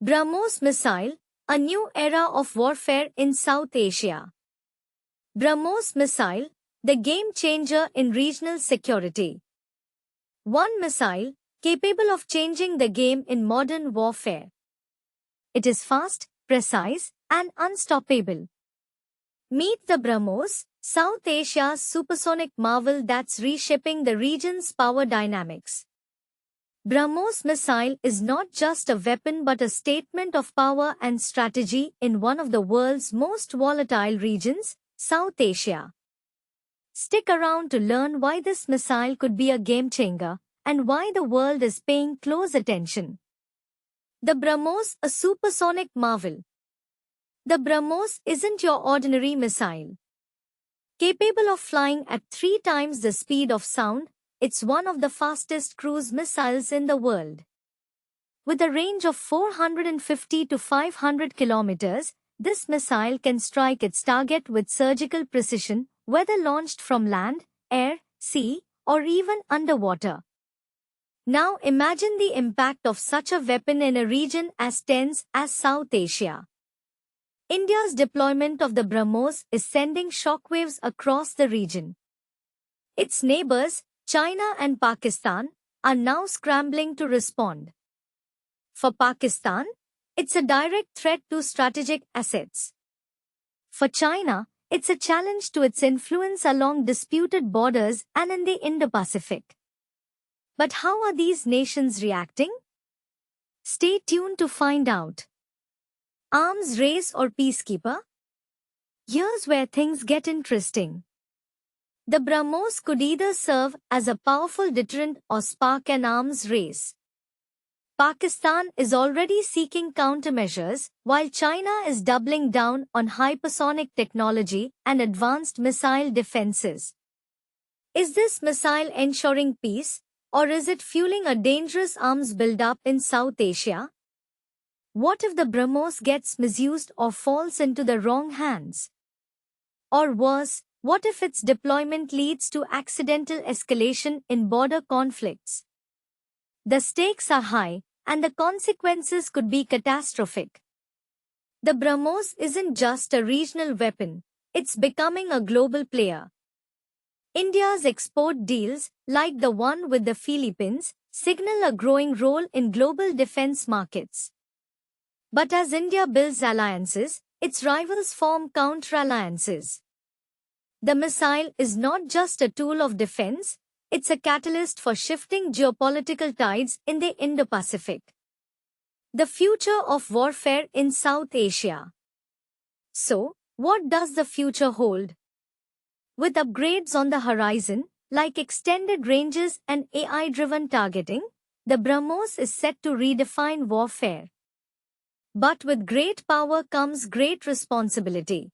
BrahMos missile, a new era of warfare in South Asia. BrahMos missile, the game changer in regional security. One missile, capable of changing the game in modern warfare. It is fast, precise, and unstoppable. Meet the BrahMos, South Asia's supersonic marvel that's reshaping the region's power dynamics. BrahMos missile is not just a weapon but a statement of power and strategy in one of the world's most volatile regions, South Asia. Stick around to learn why this missile could be a game-changer and why the world is paying close attention. The BrahMos, a supersonic marvel. The BrahMos isn't your ordinary missile. Capable of flying at 3 times the speed of sound, it's one of the fastest cruise missiles in the world. With a range of 450 to 500 kilometers, this missile can strike its target with surgical precision, whether launched from land, air, sea, or even underwater. Now imagine the impact of such a weapon in a region as tense as South Asia. India's deployment of the BrahMos is sending shockwaves across the region. Its neighbors, China and Pakistan, are now scrambling to respond. For Pakistan, it's a direct threat to strategic assets. For China, it's a challenge to its influence along disputed borders and in the Indo-Pacific. But how are these nations reacting? Stay tuned to find out. Arms race or peacekeeper? Here's where things get interesting. The BrahMos could either serve as a powerful deterrent or spark an arms race. Pakistan is already seeking countermeasures, while China is doubling down on hypersonic technology and advanced missile defenses. Is this missile ensuring peace, or is it fueling a dangerous arms buildup in South Asia? What if the BrahMos gets misused or falls into the wrong hands? Or worse, what if its deployment leads to accidental escalation in border conflicts? The stakes are high, and the consequences could be catastrophic. The BrahMos isn't just a regional weapon, it's becoming a global player. India's export deals, like the one with the Philippines, signal a growing role in global defense markets. But as India builds alliances, its rivals form counter-alliances. The missile is not just a tool of defense, it's a catalyst for shifting geopolitical tides in the Indo-Pacific. The future of warfare in South Asia. So, what does the future hold? With upgrades on the horizon, like extended ranges and AI-driven targeting, the BrahMos is set to redefine warfare. But with great power comes great responsibility.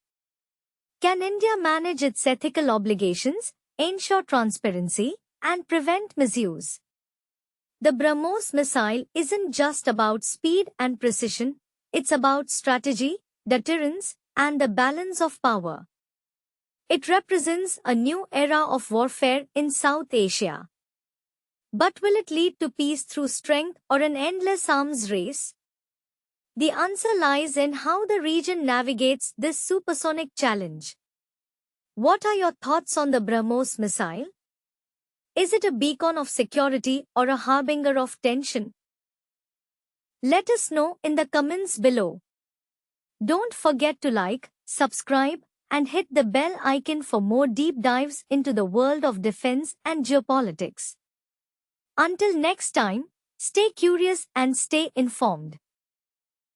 Can India manage its ethical obligations, ensure transparency, and prevent misuse? The BrahMos missile isn't just about speed and precision, it's about strategy, deterrence, and the balance of power. It represents a new era of warfare in South Asia. But will it lead to peace through strength or an endless arms race? The answer lies in how the region navigates this supersonic challenge. What are your thoughts on the BrahMos missile? Is it a beacon of security or a harbinger of tension? Let us know in the comments below. Don't forget to like, subscribe, and hit the bell icon for more deep dives into the world of defense and geopolitics. Until next time, stay curious and stay informed.